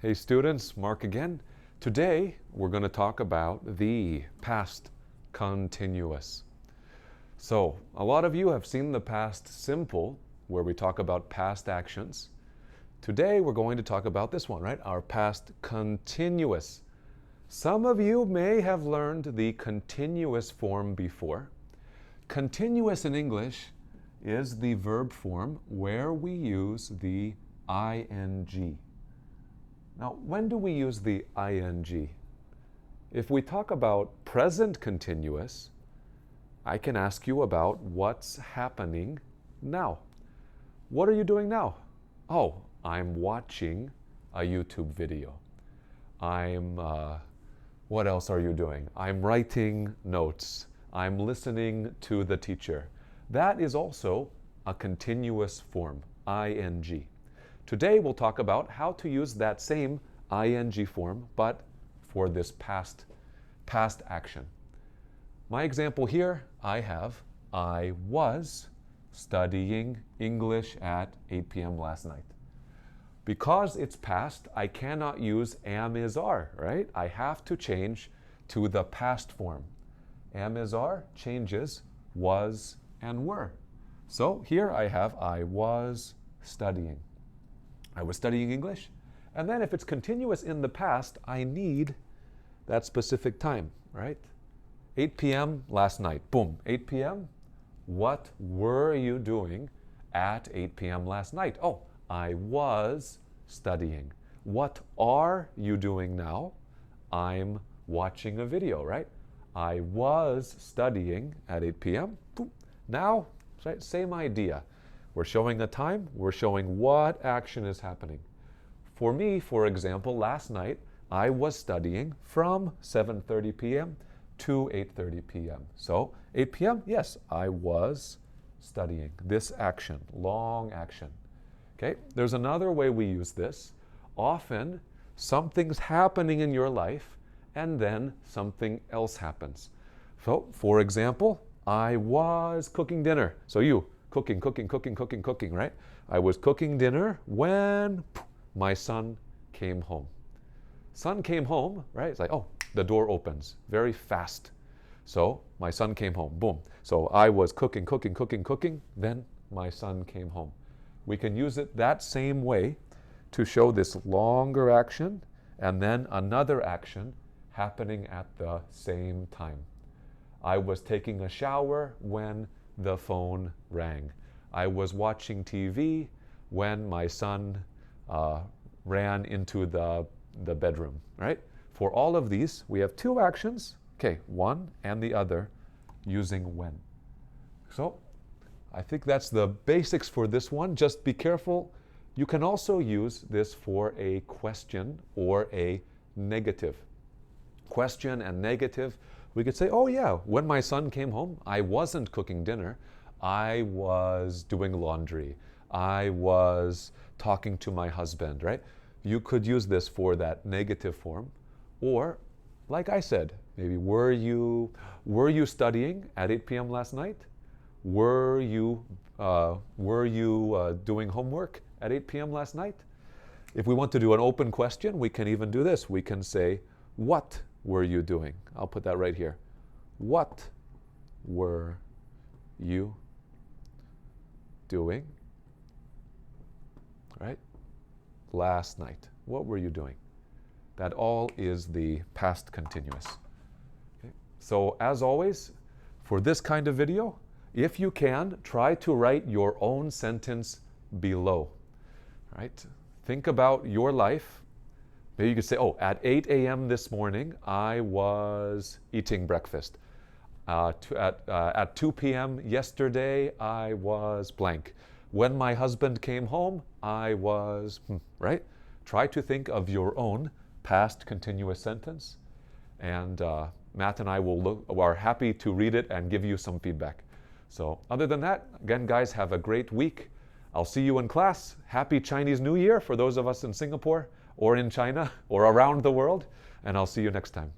Hey students, Mark again. Today we're going to talk about the past continuous. So a lot of you have seen the past simple where we talk about past actions. Today we're going to talk about this one, right? Our past continuous. Some of you may have learned the continuous form before. Continuous in English is the verb form where we use the ing. Now, when do we use the ing? If we talk about present continuous, I can ask you about what's happening now. What are you doing now? Oh, I'm watching a YouTube video. What else are you doing? I'm writing notes. I'm listening to the teacher. That is also a continuous form, ing. Today we'll talk about how to use that same ing form, but for this past action. My example here, I was studying English at 8 p.m. last night. Because it's past, I cannot use am, is, are, right? I have to change to the past form. Am, is, are changes was and were. So here I was studying. I was studying English. And then if it's continuous in the past, I need that specific time, right? 8 p.m. last night. Boom, 8 p.m. What were you doing at 8 p.m. last night? Oh, I was studying. What are you doing now? I'm watching a video, right? I was studying at 8 p.m. Boom. Now, right, same idea. We're showing a time, we're showing what action is happening. For me, for example, last night, I was studying from 7:30 p.m. to 8:30 p.m. So 8 p.m., yes, I was studying. This action, long action. Okay, there's another way we use this. Often, something's happening in your life, and then something else happens. So, for example, I was cooking dinner. So you, cooking, right? I was cooking dinner when my son came home. Son came home, right? It's like, oh, the door opens very fast. So my son came home, boom. So I was cooking, then my son came home. We can use it that same way to show this longer action and then another action happening at the same time. I was taking a shower when the phone rang. I was watching TV when my son ran into the bedroom, right? For all of these, we have two actions, okay, one and the other, using when. So I think that's the basics for this one. Just be careful. You can also use this for a question or a negative. Question and negative. We could say, oh yeah, when my son came home, I wasn't cooking dinner. I was doing laundry. I was talking to my husband, right? You could use this for that negative form. Or, like I said, maybe were you studying at 8 p.m. last night? Were you doing homework at 8 p.m. last night? If we want to do an open question, we can even do this. We can say, what were you doing? I'll put that right here. What were you doing? Right? Last night. What were you doing? That all is the past continuous. Okay. So as always, for this kind of video, if you can, try to write your own sentence below. Right? Think about your life. Maybe you could say, oh, at 8 a.m. this morning, I was eating breakfast. At 2 p.m. yesterday, I was blank. When my husband came home, I was, right? Try to think of your own past continuous sentence. And Matt and I are happy to read it and give you some feedback. So other than that, again, guys, have a great week. I'll see you in class. Happy Chinese New Year for those of us in Singapore or in China or around the world. And I'll see you next time.